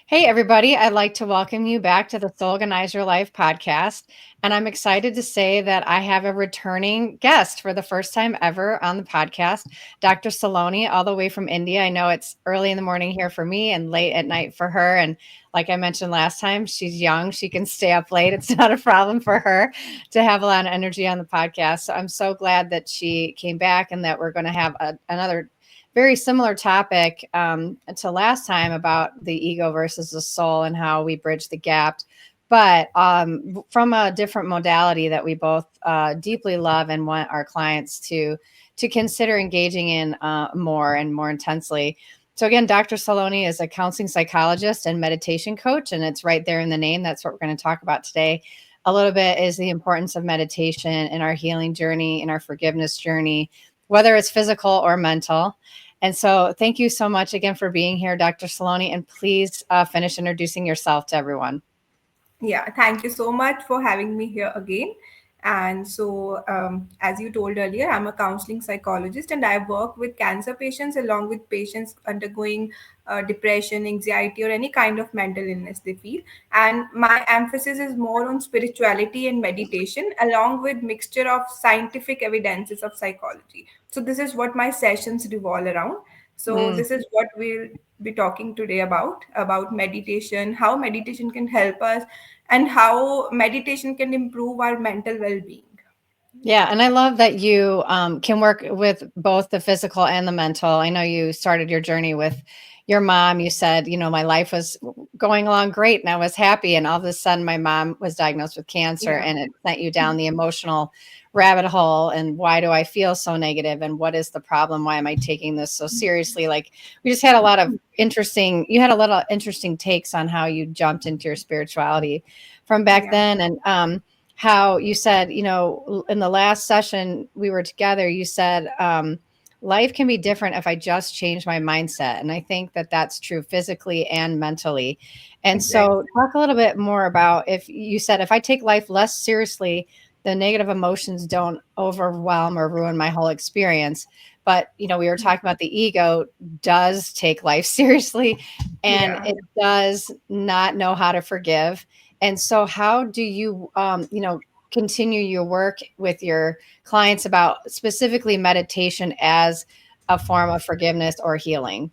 Hey, everybody. I'd like to welcome you back to the Soulganize Your Life podcast. And I'm excited to say that I have a returning guest for the first time ever on the podcast, Dr. Saloni, all the way from India. I know it's early in the morning here for me and late at night for her. And like I mentioned last time, she's young. She can stay up late. It's not a problem for her to have a lot of energy on the podcast. So I'm so glad that she came back and that we're going to have another very similar topic to last time about the ego versus the soul and how we bridge the gap, but from a different modality that we both deeply love and want our clients to consider engaging in more and more intensely. So again, Dr. Saloni is a counseling psychologist and meditation coach, and it's right there in the name. That's what we're going to talk about today. A little bit is the importance of meditation in our healing journey, in our forgiveness journey, whether it's physical or mental. And so thank you so much again for being here, Dr. Saloni, and please finish introducing yourself to everyone. Yeah, thank you so much for having me here again. And so, as you told earlier, I'm a counseling psychologist and I work with cancer patients along with patients undergoing depression, anxiety, or any kind of mental illness they feel. And my emphasis is more on spirituality and meditation, along with mixture of scientific evidences of psychology. So, this is what my sessions revolve around. So, Mm. this is what we'll be talking today about meditation, how meditation can help us and how meditation can improve our mental well-being. Yeah, and I love that you can work with both the physical and the mental. I know you started your journey with your mom. You said, my life was going along great and I was happy. And all of a sudden, my mom was diagnosed with cancer Yeah. and it sent you down the emotional rabbit hole. And why do I feel so negative? And what is the problem? Why am I taking this so seriously? Like, we just had a lot of you had a lot of interesting takes on how you jumped into your spirituality from back Yeah. then. And, how you said, in the last session we were together, you said, life can be different if I just change my mindset. And I think that that's true physically and mentally. And so, Exactly. talk a little bit more about if you said, if I take life less seriously, the negative emotions don't overwhelm or ruin my whole experience. But, we were talking about the ego does take life seriously and Yeah. it does not know how to forgive. And so, how do you, continue your work with your clients about specifically meditation as a form of forgiveness or healing?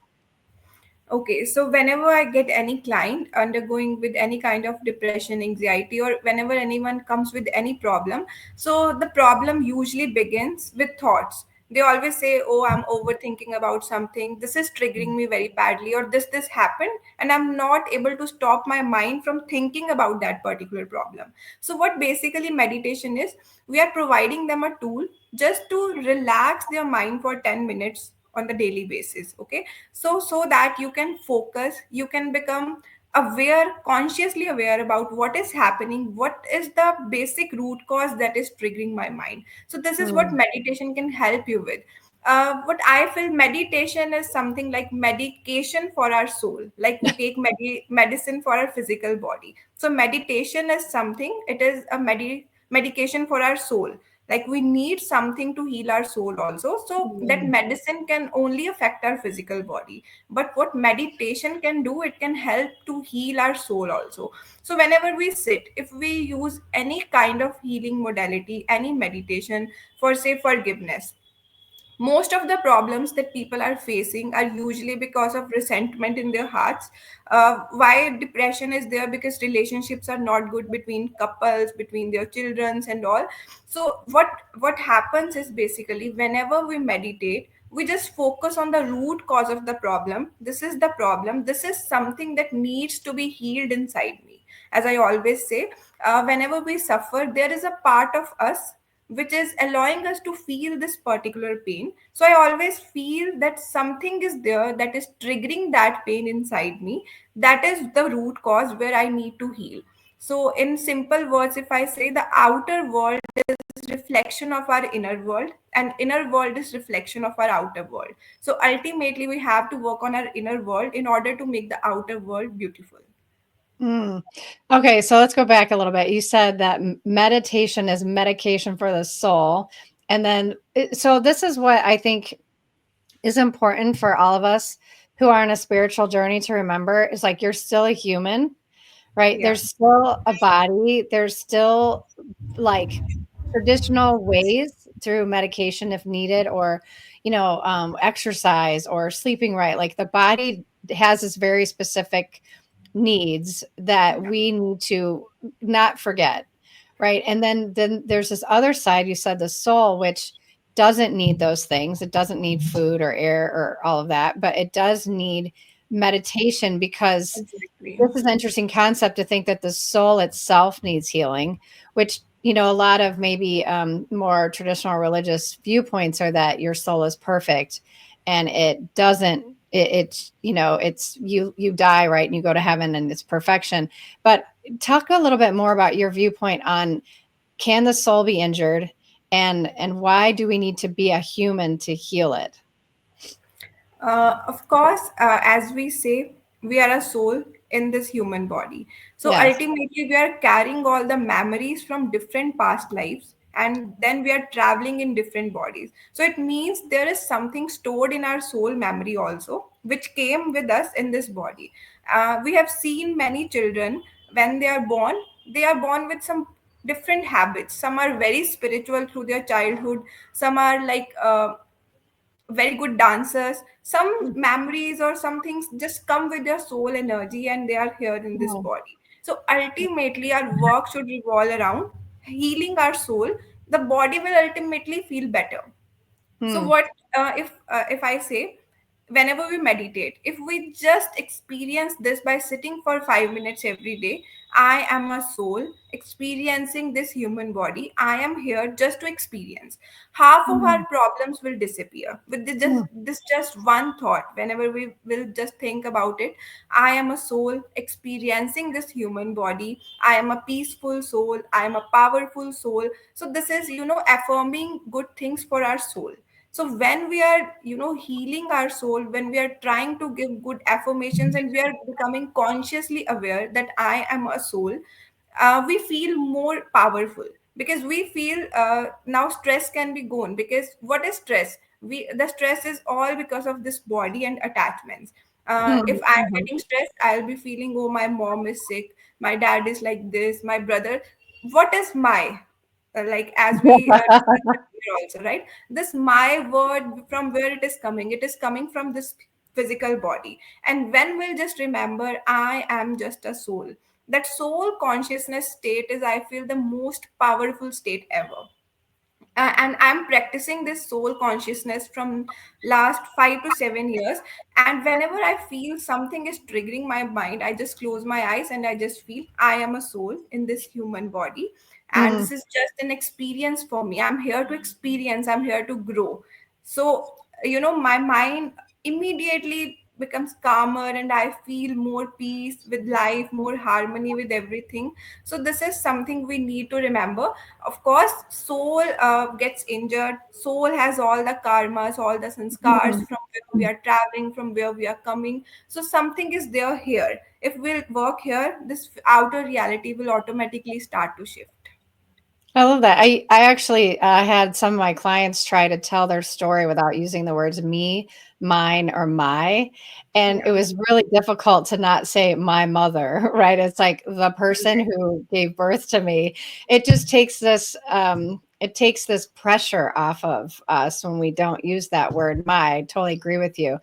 Okay, so whenever I get any client undergoing with any kind of depression, anxiety, or whenever anyone comes with any problem, so the problem usually begins with thoughts. They always say, "Oh, I'm overthinking about something. This is triggering me very badly, or this happened, and I'm not able to stop my mind from thinking about that particular problem." So, what basically meditation is, we are providing them a tool just to relax their mind for 10 minutes on the daily basis. Okay, so that you can focus, you can become aware, consciously aware about what is happening, what is the basic root cause that is triggering my mind. So this is what Mm, meditation can help you with. What I feel, meditation is something like medication for our soul, like we take medicine for our physical body. So meditation is something, it is a medication for our soul. Like we need something to heal our soul also, so that mm, medicine can only affect our physical body, but what meditation can do, it can help to heal our soul also. So whenever we sit, if we use any kind of healing modality, any meditation, for say forgiveness, most of the problems that people are facing are usually because of resentment in their hearts. Why depression is there? Because relationships are not good between couples, between their childrens and all. So what happens is, basically whenever we meditate, we just focus on the root cause of the problem. This is the problem, this is something that needs to be healed inside me. As I always say, whenever we suffer, there is a part of us which is allowing us to feel this particular pain. So I always feel that something is there that is triggering that pain inside me. That is the root cause where I need to heal. So in simple words, if I say, the outer world is reflection of our inner world, and inner world is reflection of our outer world. So ultimately we have to work on our inner world in order to make the outer world beautiful. mm. Okay, so let's go back a little bit. You said that meditation is medication for the soul. And then, so this is what I think is important for all of us who are on a spiritual journey to remember is like you're still a human, right? Yeah. There's still a body, there's still like traditional ways through medication if needed, or exercise or sleeping right. Like the body has this very specific needs that Yeah. we need to not forget, right? And then there's this other side, you said, the soul, which doesn't need those things. It doesn't need food or air or all of that, but it does need meditation, because Exactly. this is an interesting concept to think that the soul itself needs healing, which, a lot of maybe more traditional religious viewpoints are that your soul is perfect and it doesn't, it's, it's you die, right? And you go to heaven and it's perfection. But talk a little bit more about your viewpoint on, can the soul be injured, and why do we need to be a human to heal it? Of course, as we say, we are a soul in this human body. So Yes. ultimately, we are carrying all the memories from different past lives, and then we are traveling in different bodies. So it means there is something stored in our soul memory also, which came with us in this body. We have seen many children when they are born with some different habits. Some are very spiritual through their childhood, some are like very good dancers. Some memories or some things just come with their soul energy and they are here in this Mhm. body. So ultimately our work should revolve around healing our soul. The body will ultimately feel better. So Hmm. what if I say, whenever we meditate, if we just experience this by sitting for 5 minutes every day, I am a soul experiencing this human body, I am here just to experience, half of our Hmm. problems will disappear with Hmm. this just one thought. Whenever we will just think about it, I am a soul experiencing this human body, I am a peaceful soul, I am a powerful soul. So this is, affirming good things for our soul. So when we are, healing our soul, when we are trying to give good affirmations and we are becoming consciously aware that I am a soul, we feel more powerful, because we feel now stress can be gone. Because what is stress? The stress is all because of this body and attachments. If Hmm. I'm Mhm. getting stressed, I'll be feeling, oh, my mom is sick, my dad is like this, my brother. What is my, like as we discussed earlier also, right? This my word, from where it is coming, it is coming from this physical body. And when we'll just remember I am just a soul, that soul consciousness state is, I feel, the most powerful state ever. And I'm practicing this soul consciousness from last 5 to 7 years. And whenever I feel something is triggering my mind, I just close my eyes and I just feel I am a soul in this human body, and Mhm. this is just an experience for me. I'm here to experience, I'm here to grow. So, my mind immediately becomes calmer and I feel more peace with life, more harmony with everything. So this is something we need to remember. Of course, soul gets injured, soul has all the karmas, all the sanskars, Mhm. from where we are traveling, from where we are coming. So something is there here. If we'll work here, this outer reality will automatically start to shift. I love that. I actually had some of my clients try to tell their story without using the words me, mine, or my, and it Yeah, was really difficult to not say my mother, right? It's like the person exactly. who gave birth to me. It just takes this it takes this pressure off of us when we don't use that word my. I totally agree with you.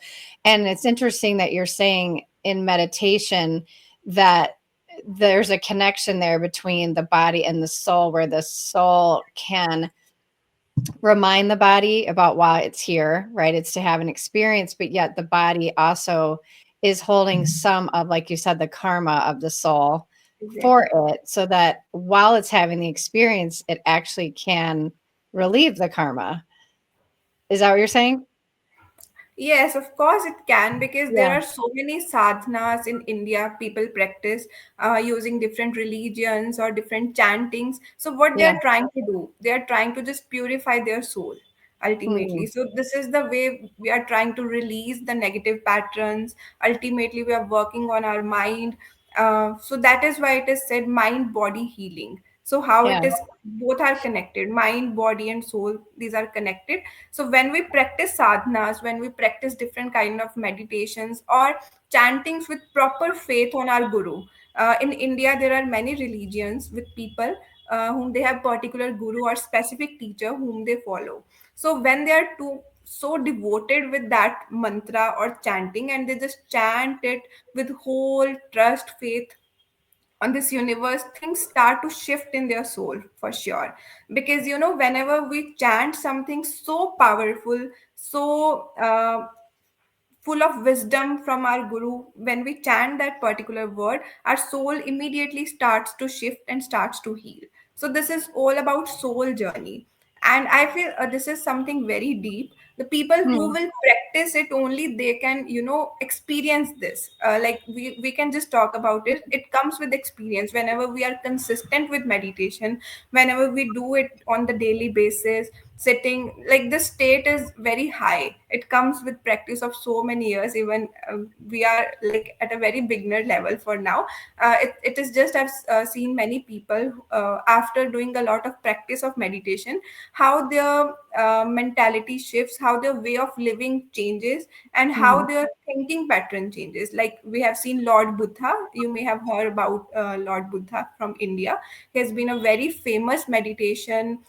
And it's interesting that you're saying in meditation that there's a connection there between the body and the soul, where the soul can remind the body about why it's here, right? It's to have an experience, but yet the body also is holding some of, like you said, the karma of the soul for Exactly. it, so that while it's having the experience, it actually can relieve the karma. Is that what you're saying? Yes, of course it can, because there Yeah. are so many sadhanas in India people practice using different religions or different chantings. So what they Yeah. are trying to do, they are trying to just purify their soul ultimately. Mm. So this is the way we are trying to release the negative patterns. Ultimately, we are working on our mind. So that is why it is said mind body healing. So how Yeah. it is, both are connected, mind, body and soul, these are connected. So when we practice sadhanas, when we practice different kind of meditations or chantings with proper faith on our guru, in India there are many religions with people whom they have particular guru or specific teacher whom they follow. So when they are too so devoted with that mantra or chanting, and they just chant it with whole trust, faith on this universe, things start to shift in their soul for sure. Because whenever we chant something so powerful, so full of wisdom from our guru, when we chant that particular word, our soul immediately starts to shift and starts to heal. So this is all about soul journey. And I feel this is something very deep. The people who Hmm. will practice it, only they can experience this. Like we can just talk about it, it comes with experience. Whenever we are consistent with meditation, whenever we do it on the daily basis, sitting, like the state is very high. It comes with practice of so many years. Even we are like at a very beginner level for now. It is just, I've seen many people after doing a lot of practice of meditation, how their mentality shifts, how their way of living changes, and how Hmm. their thinking pattern changes. Like we have seen Lord Buddha, you may have heard about Lord Buddha from India. He has been a very famous meditation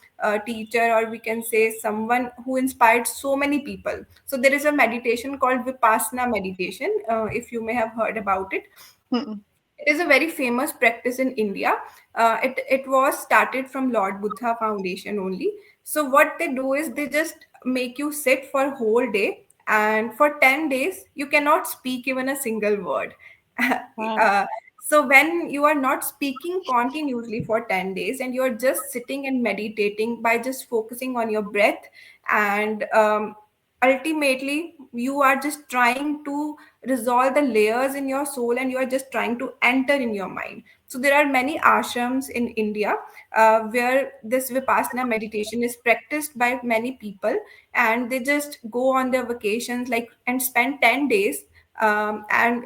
teacher, or we can say someone who inspired so many people. So there is a meditation called Vipassana meditation, if you may have heard about it. Hmm. It is a very famous practice in India. It was started from Lord Buddha Foundation only. So what they do is they just make you sit for a whole day, and for 10 days you cannot speak even a single word. Wow. uh, so when you are not speaking continuously for 10 days, and you are just sitting and meditating by just focusing on your breath, and ultimately you are just trying to resolve the layers in your soul, and you are just trying to enter in your mind. So there are many ashrams in India where this Vipassana meditation is practiced by many people, and they just go on their vacations like and spend 10 days, and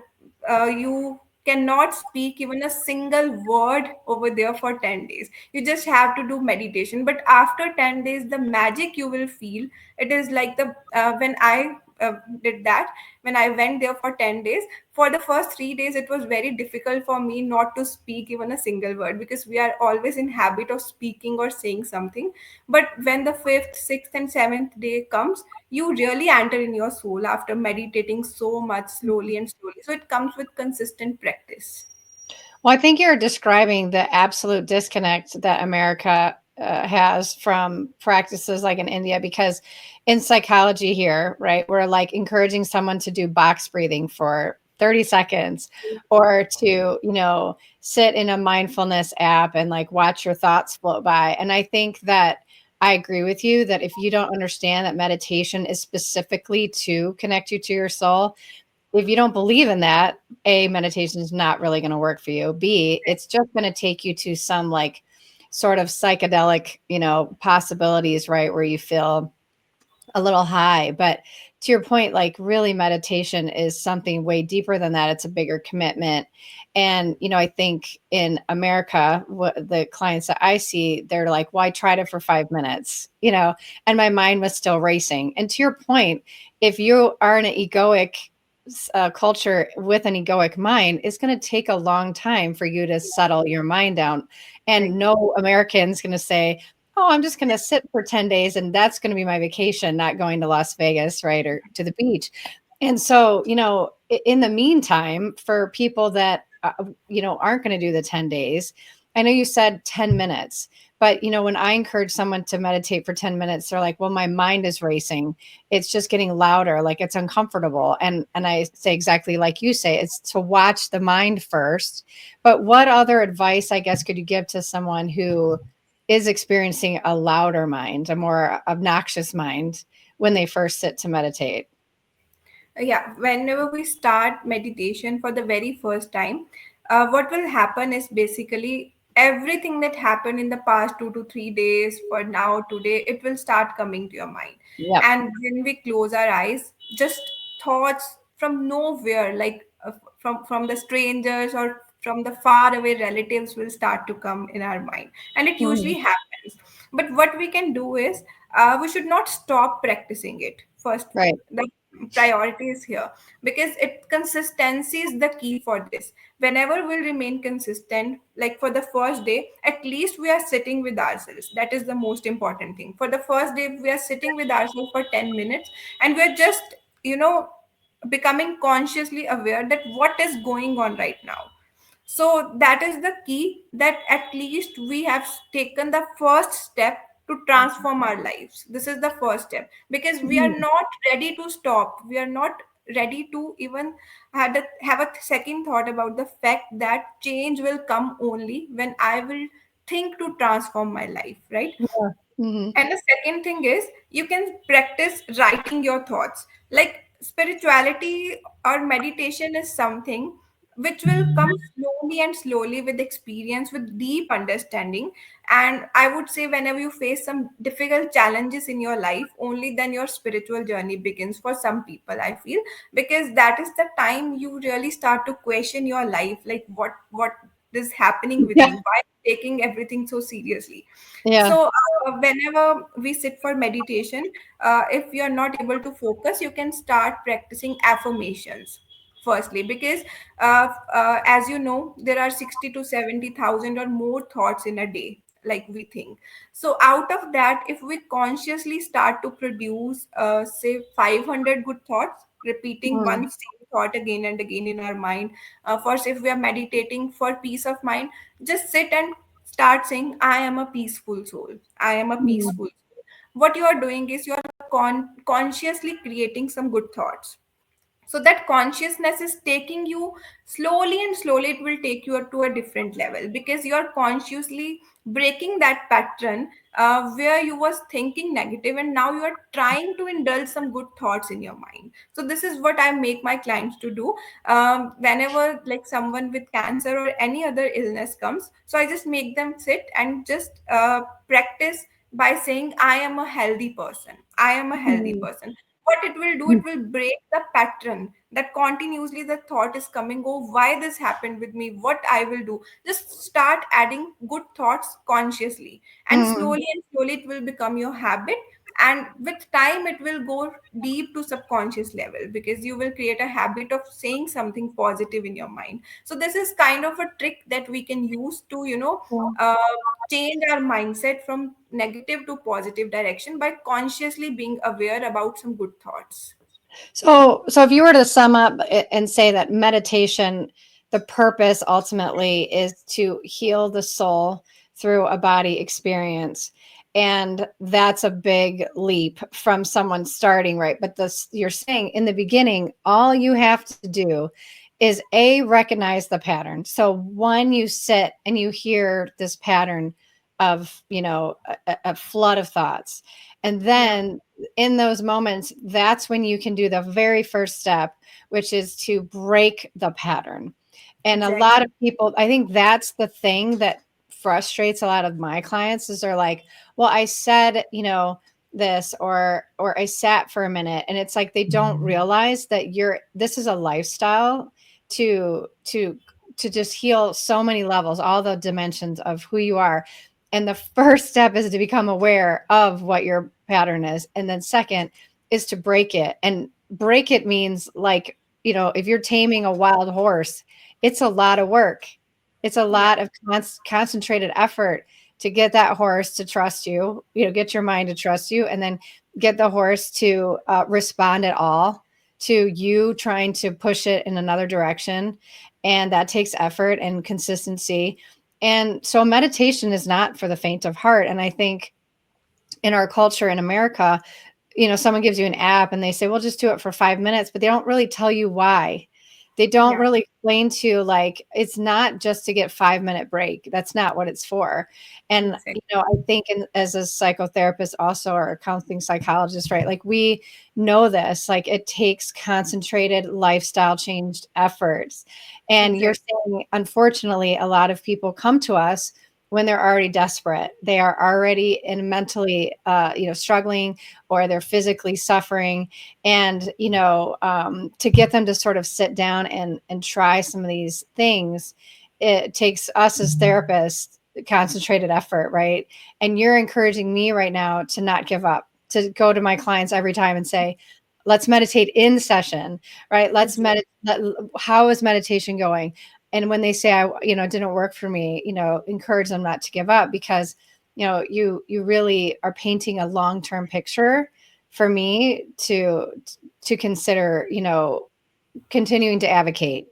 you cannot speak even a single word over there for 10 days. You just have to do meditation, but after 10 days the magic you will feel, it is like the when I did that, when I went there for 10 days, for the first 3 days it was very difficult for me not to speak even a single word, because we are always in habit of speaking or saying something. But when the fifth, sixth and seventh day comes, you really enter in your soul after meditating so much, slowly and slowly. So it comes with consistent practice. Well, I think you're describing the absolute disconnect that America has from practices like in India, because in psychology here, right, we're like encouraging someone to do box breathing for 30 seconds, or to, sit in a mindfulness app and like watch your thoughts float by. And I think that I agree with you that if you don't understand that meditation is specifically to connect you to your soul, if you don't believe in that, A, meditation is not really going to work for you. B, it's just going to take you to some like sort of psychedelic, possibilities, right? Where you feel a little high. But to your point, like really meditation is something way deeper than that. It's a bigger commitment. And, I think in America, what the clients that I see, they're like, well, I tried it for 5 minutes, and my mind was still racing. And to your point, if you are in an egoic culture with an egoic mind, it's going to take a long time for you to settle your mind down. Right. And no American's going to say, oh, I'm just going to sit for 10 days and that's going to be my vacation, not going to Las Vegas, right, or to the beach. And so, in the meantime, for people that, aren't going to do the 10 days, I know you said 10 minutes, but, when I encourage someone to meditate for 10 minutes, they're like, well, my mind is racing. It's just getting louder, like it's uncomfortable. And I say exactly like you say, it's to watch the mind first. But what other advice, I guess, could you give to someone who is experiencing a louder mind, a more obnoxious mind when they first sit to meditate? Yeah, whenever we start meditation for the very first time, what will happen is basically everything that happened in the past 2 to 3 days, for now today, it will start coming to your mind. Yep. And when we close our eyes, just thoughts from nowhere, like from the strangers or from the far away relatives will start to come in our mind, and it usually Mhm. happens. But what we can do is, we should not stop practicing it first. Right. The priority is here, because it consistency is the key for this. Whenever we'll remain consistent, like for the first day, at least we are sitting with ourselves. That is the most important thing. For the first day, we are sitting with ourselves for 10 minutes, and we're just, becoming consciously aware that what is going on right now. So that is the key, that at least we have taken the first step to transform our lives. This is the first step, because we are Mhm. not ready to stop. We are not ready to even have a second thought about the fact that change will come only when I will think to transform my life, right? Yeah. Mhm. And the second thing is, you can practice writing your thoughts. Like spirituality or meditation is something which will come slowly and slowly with experience, with deep understanding. And I would say, whenever you face some difficult challenges in your life, only then your spiritual journey begins for some people, I feel, because that is the time you really start to question your life, like what is happening with Yeah. me, why taking everything so seriously. Yeah. So, whenever we sit for meditation, if you're not able to focus, you can start practicing affirmations firstly, because as you know, there are 60 to 70,000 or more thoughts in a day, like we think. So, out of that, if we consciously start to produce, say, 500 good thoughts, repeating Mm. one same thought again and again in our mind. First, if we are meditating for peace of mind, just sit and start saying, I am a peaceful soul. I am a Mm. peaceful soul. What you are doing is, you are consciously creating some good thoughts. So that consciousness is taking you slowly, and slowly it will take you to a different level, because you are consciously breaking that pattern, where you was thinking negative, and now you are trying to indulge some good thoughts in your mind. So this is what I make my clients to do, whenever like someone with cancer or any other illness comes. So I just make them sit and just practice by saying, I am a healthy person, I am a healthy Mm. person. What it will do, it will break the pattern that continuously the thought is coming, oh, why this happened with me, what I will do. Just start adding good thoughts consciously, and Mm. slowly and slowly it will become your habit. And with time it will go deep to subconscious level, because you will create a habit of saying something positive in your mind. So this is kind of a trick that we can use to, Yeah. uh, change our mindset from negative to positive direction, by consciously being aware about some good thoughts. So if you were to sum up and say that meditation, the purpose ultimately is to heal the soul through a body experience. And that's a big leap from someone starting, right? But this, you're saying in the beginning, all you have to do is recognize the pattern. So one, you sit and you hear this pattern of, a flood of thoughts. And Yeah, then in those moments, that's when you can do the very first step, which is to break the pattern. And a lot exactly. of people, I think that's the thing that frustrates a lot of my clients is they're like, well, I said, this or I sat for a minute, and it's like they don't realize that this is a lifestyle to to just heal so many levels, all the dimensions of who you are. And the first step is to become aware of what your pattern is. And then second is to break it. And break it means like, if you're taming a wild horse, it's a lot of work. It's a Yeah, lot of concentrated effort to get that horse to trust you, get your mind to trust you, and then get the horse to respond at all to you trying to push it in another direction. And that takes effort and consistency. And so meditation is not for the faint of heart. And I think in our culture in America, someone gives you an app and they say, well, just do it for 5 minutes, but they don't really tell you why. They don't yeah, really explain to you, like, it's not just to get 5 minute break. That's not what it's for. And, exactly. I think as a psychotherapist also, or a counseling psychologist, right? Like we know this, like it takes concentrated lifestyle changed efforts. And you're Exactly. saying, unfortunately, a lot of people come to us when they're already desperate. They are already in mentally, struggling, or they're physically suffering. And to get them to sort of sit down and try some of these things, it takes us as therapists concentrated effort, right? And you're encouraging me right now to not give up, to go to my clients every time and say, let's meditate in session, right? Let's Exactly. meditate. How is meditation going? And when they say, it didn't work for me, encourage them not to give up, because, you really are painting a long-term picture for me to consider, continuing to advocate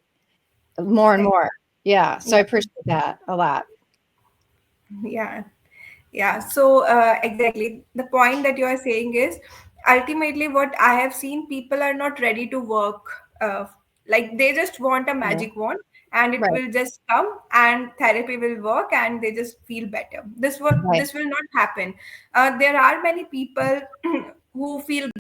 more and more. Yeah, so I Yeah. appreciate that a lot. Yeah. Yeah, so exactly. The point that you are saying is ultimately what I have seen, people are not ready to work. Like they just want a Yeah, magic wand and it right, will just come and therapy will work and they just feel better. right. This will not happen. There are many people who feel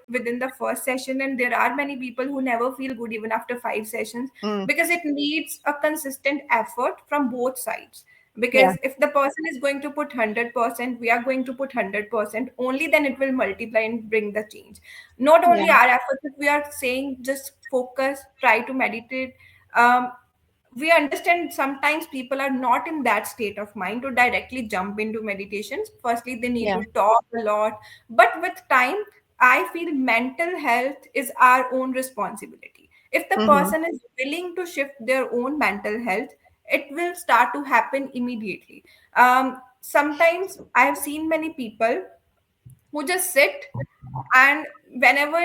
within the first session, and there are many people who never feel good even after 5 sessions, Mm, because it needs a consistent effort from both sides. yeah, Because if the person is going to put 100%, we are going to put 100%, only then it will multiply and bring the change. Not yeah, only our efforts, if we are saying just focus, try to meditate, um, we understand sometimes people are not in that state of mind to directly jump into meditations. Firstly, they need yeah. to talk a lot, but with time, I feel mental health is our own responsibility. If the Mhm. person is willing to shift their own mental health, it will start to happen immediately. Sometimes I have seen many people who just sit, and whenever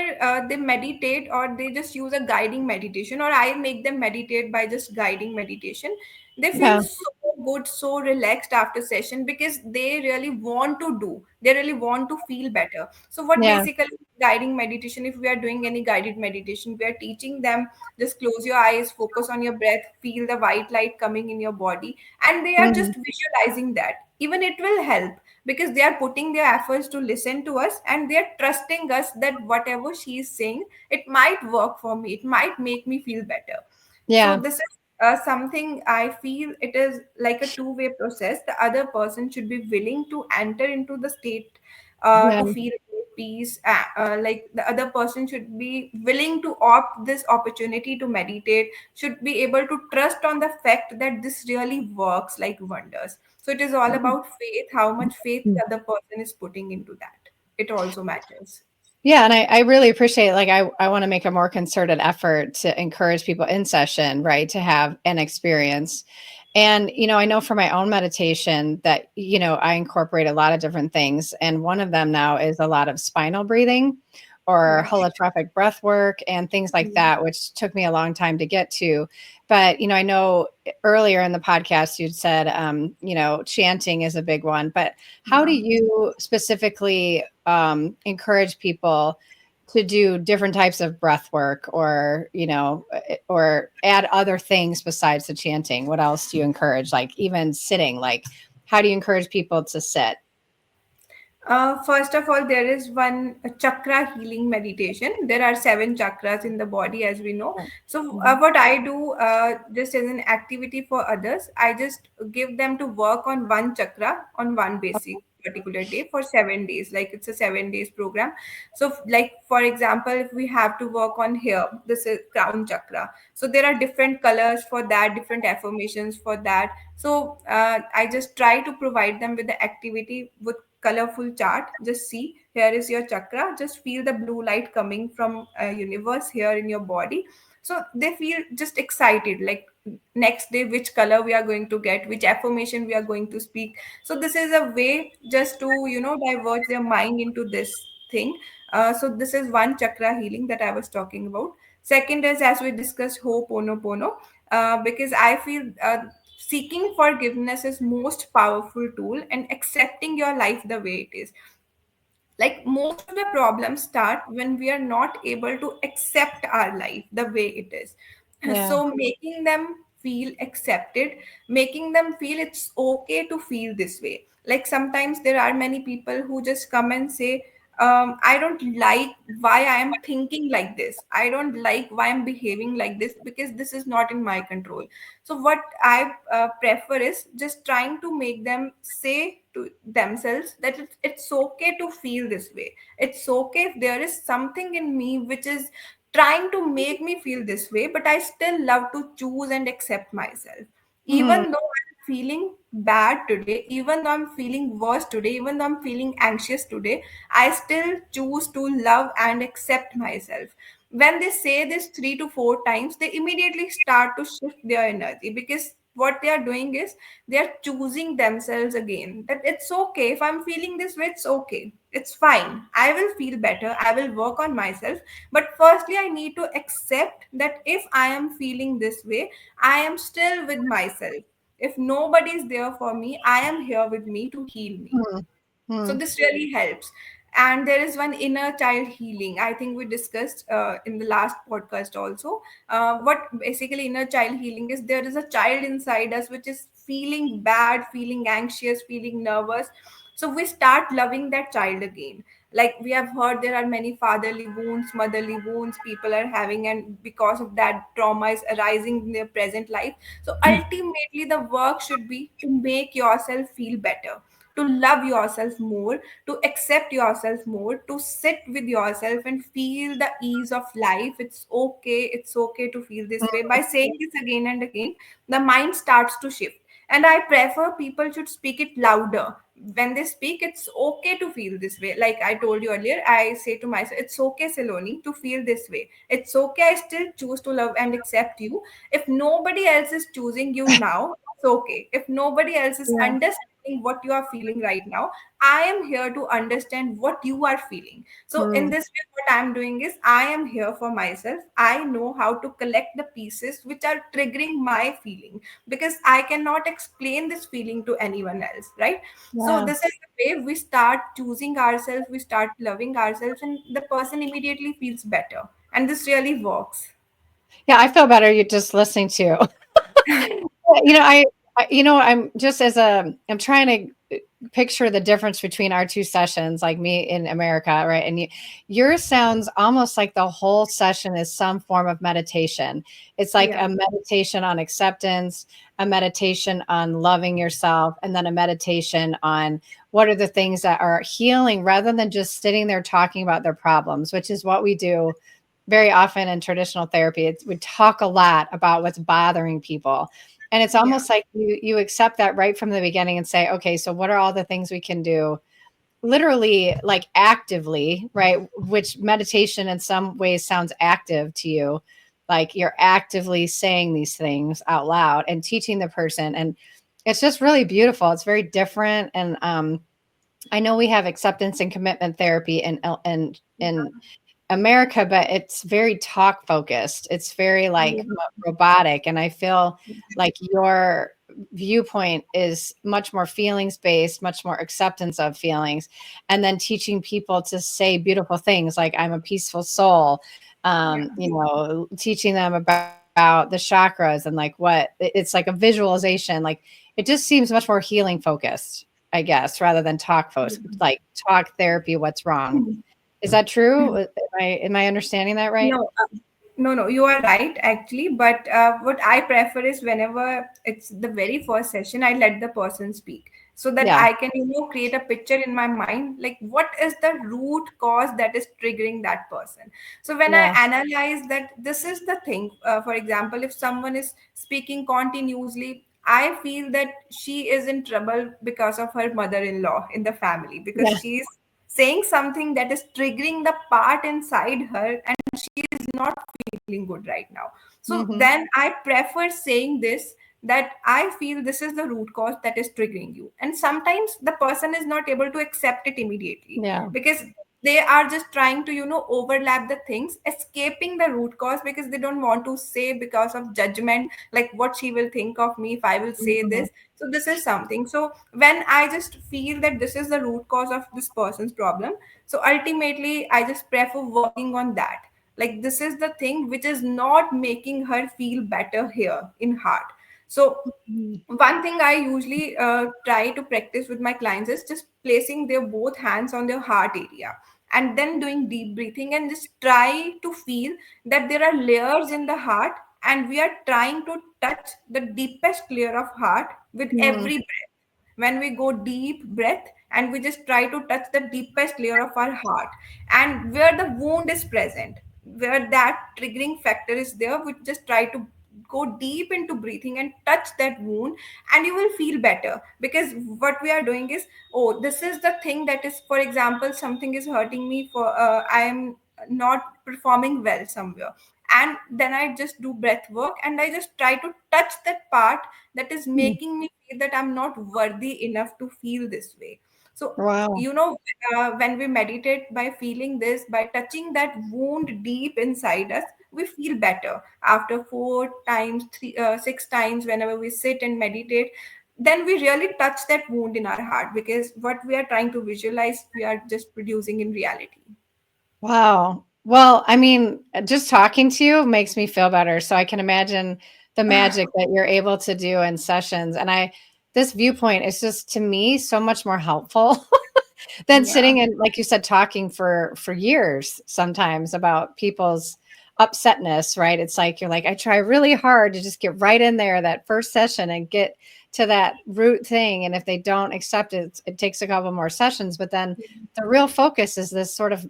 they meditate or they just use a guiding meditation, or I make them meditate by just guiding meditation, they feel Yeah, so good, so relaxed after session, because they really want to do, they really want to feel better. So what yeah, basically guiding meditation, if we are doing any guided meditation, we are teaching them just close your eyes, focus on your breath, feel the white light coming in your body, and they are mhm, just visualizing that. Even it will help, because they are putting their efforts to listen to us, and they are trusting us that whatever she is saying, it might work for me, it might make me feel better. So yeah, this is something I feel it is like a two-way process. The other person should be willing to enter into the state yeah, to feel peace. Like the other person should be willing to opt this opportunity to meditate, should be able to trust on the fact that this really works like wonders. So it is all about faith, how much faith the other person is putting into that. It also matters. yeah, and I really appreciate, like, I wanna make a more concerted effort to encourage people in session, right, to have an experience. And, I know for my own meditation that, I incorporate a lot of different things, and one of them now is a lot of spinal breathing or Yeah. holotropic breath work and things like Mm. that, which took me a long time to get to. But, I know earlier in the podcast you'd said, chanting is a big one, but how do Yeah. you specifically encourage people to do different types of breath work, or or add other things besides the chanting? What else do you encourage, like even sitting? Like, how do you encourage people to sit? First of all, there is one chakra healing meditation. There are 7 chakras in the body, as we know. So, Mhm. what I do just as an activity for others, I just give them to work on one chakra on one basic particular day for 7 days. Like it's a 7 days program. So, like for example, if we have to work on here, this is crown chakra. So, there are different colors for that, different affirmations for that. So, I just try to provide them with the activity with colorful chart. Just see, here is your chakra, just feel the blue light coming from universe here in your body. So they feel just excited, like next day which color we are going to get, which affirmation we are going to speak. So this is a way just to divert their mind into this thing. So this is one chakra healing that I was talking about. Second is, as we discussed, ho'oponopono, because I feel seeking forgiveness is most powerful tool, and accepting your life the way it is. Like most of the problems start when we are not able to accept our life the way it is. Yeah, So making them feel accepted, making them feel it's okay to feel this way. Like sometimes there are many people who just come and say, I don't like why I am thinking like this, I don't like why I'm behaving like this, because this is not in my control. So what I prefer is just trying to make them say to themselves that it's okay to feel this way. It's okay if there is something in me which is trying to make me feel this way, but I still love to choose and accept myself. Mm, Even though I'm feeling bad today, even though I'm feeling worse today, even though I'm feeling anxious today, I still choose to love and accept myself. When they say this 3 to 4 times, they immediately start to shift their energy, because what they are doing is they are choosing themselves again, that it's okay if I'm feeling this way, it's okay, it's fine, I will feel better, I will work on myself. But firstly, I need to accept that if I am feeling this way, I am still with myself. If nobody is there for me, I am here with me to heal me. mm, So mm. this really helps. And there is one inner child healing, I think we discussed in the last podcast also. What basically inner child healing is, there is a child inside us which is feeling bad, feeling anxious, feeling nervous. So we start loving that child again. Like we have heard, there are many fatherly wounds, motherly wounds people are having, and because of that, trauma is arising in their present life. So ultimately the work should be to make yourself feel better, to love yourself more, to accept yourself more, to sit with yourself and feel the ease of life. It's okay. It's okay to feel this way. By saying this again and again, the mind starts to shift. And I prefer people should speak it louder. When they speak, it's okay to feel this way. Like I told you earlier, I say to myself, it's okay, Saloni, to feel this way. It's okay. I still choose to love and accept you. If nobody else is choosing you now, it's okay. If nobody else is Yeah. understanding what you are feeling right now, I am here to understand what you are feeling. So in Mm, this way, what I'm doing is I am here for myself. I know how to collect the pieces which are triggering my feeling, because I cannot explain this feeling to anyone else, right? So yeah. this is the way we start choosing ourselves, we start loving ourselves, and the person immediately feels better. And this really works. Yeah, I feel better you just listening to you. You know, I'm just as I'm trying to picture the difference between our two sessions, like me in America, right? And yours sounds almost like the whole session is some form of meditation. It's like Yeah. a meditation on acceptance, a meditation on loving yourself, and then a meditation on what are the things that are healing rather than just sitting there talking about their problems, which is what we do very often in traditional therapy. We talk a lot about what's bothering people, and it's Yeah. almost like you accept that right from the beginning and say, okay, so what are all the things we can do, literally, like actively, right? Which meditation in some ways sounds active to you, like you're actively saying these things out loud and teaching the person. And it's just really beautiful. It's very different. And I know we have acceptance and commitment therapy in America, but it's very talk focused. It's very like Yeah. robotic. And I feel like your viewpoint is much more feelings based, much more acceptance of feelings, and then teaching people to say beautiful things like, I'm a peaceful soul. Yeah. Teaching them about the chakras and like it's like a visualization. Like it just seems much more healing focused, I guess, rather than like talk therapy, what's wrong. Is that true? Am I understanding that right? No, no, you are right actually. But what I prefer is whenever it's the very first session, I let the person speak so that Yeah. I can, create a picture in my mind, like what is the root cause that is triggering that person. So when I Yeah. analyze that, this is the thing. For example, if someone is speaking continuously, I feel that she is in trouble because of her mother-in-law in the family, because Yeah. she is saying something that is triggering the part inside her, and she is not feeling good right now. So Mhm. then I prefer saying this, that I feel this is the root cause that is triggering you. And sometimes the person is not able to accept it immediately, Yeah. because they are just trying to, overlap the things, escaping the root cause, because they don't want to say because of judgment, like what she will think of me if I will say Mhm. this. So this is something. So when I just feel that this is the root cause of this person's problem, so ultimately I just prefer working on that. Like this is the thing which is not making her feel better here in heart. So Mhm. one thing I usually try to practice with my clients is just placing their both hands on their heart area, and then doing deep breathing, and just try to feel that there are layers in the heart, and we are trying to touch the deepest layer of heart with Mhm. every breath. When we go deep breath, and we just try to touch the deepest layer of our heart, and where the wound is present, where that triggering factor is there, we just try to go deep into breathing and touch that wound, and you will feel better. Because what we are doing is, oh, this is the thing that is, for example, something is hurting me, for I am not performing well somewhere, and then I just do breath work and I just try to touch that part that is Mm. making me feel that I'm not worthy enough to feel this way. So, Wow. when we meditate, by feeling this, by touching that wound deep inside us, we feel better. After 4 times, 6 times, whenever we sit and meditate, then we really touch that wound in our heart, because what we are trying to visualize, we are just producing in reality. Wow. Well, I mean, just talking to you makes me feel better. So I can imagine the magic that you're able to do in sessions. And this viewpoint is just to me so much more helpful than Yeah, sitting and, like you said, talking for years sometimes about people's upsetness, right? It's like you're like, I try really hard to just get right in there that first session and get to that root thing. And if they don't accept it, it takes a couple more sessions. But then the real focus is this sort of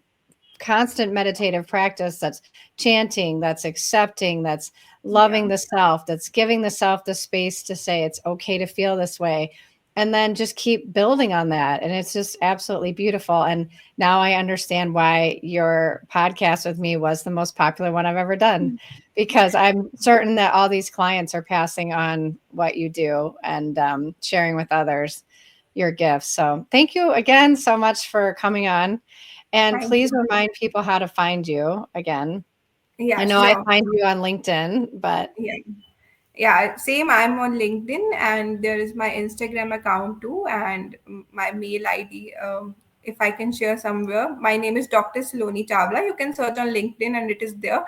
constant meditative practice that's chanting, that's accepting, that's loving yeah, the self, that's giving the self the space to say it's okay to feel this way. And then just keep building on that. And it's just absolutely beautiful. And now I understand why your podcast with me was the most popular one I've ever done, because I'm certain that all these clients are passing on what you do and sharing with others your gifts. So thank you again so much for coming on. And thank please you. remind people how to find you again. I Yeah, know I sure. find you on LinkedIn, but Yeah. Yeah, same. I'm on LinkedIn, and there is my Instagram account too, and my mail ID. If I can share somewhere, my name is Dr. Saloni Chawla. You can search on LinkedIn, and it is there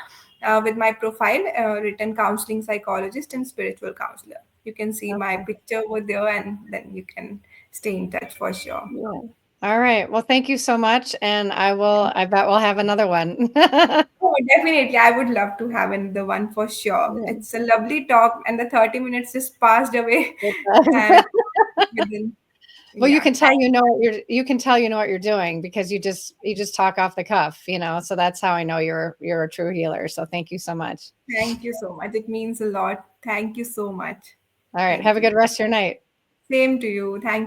with my profile, written counseling psychologist and spiritual counselor. You can see my okay. picture over there, and then you can stay in touch for sure. Yeah. All right. Well, thank you so much. And I bet we'll have another one. Oh, definitely. I would love to have another one for sure. Yeah, It's a lovely talk, and the 30 minutes just passed away. it does. And within, Well, yeah, you can tell you know what you're doing because you just talk off the cuff. So that's how I know you're a true healer. So thank you so much. thank you so much. It means a lot. Thank you so much. All right. Have Thank a good you. rest of your night. Same to you. Thank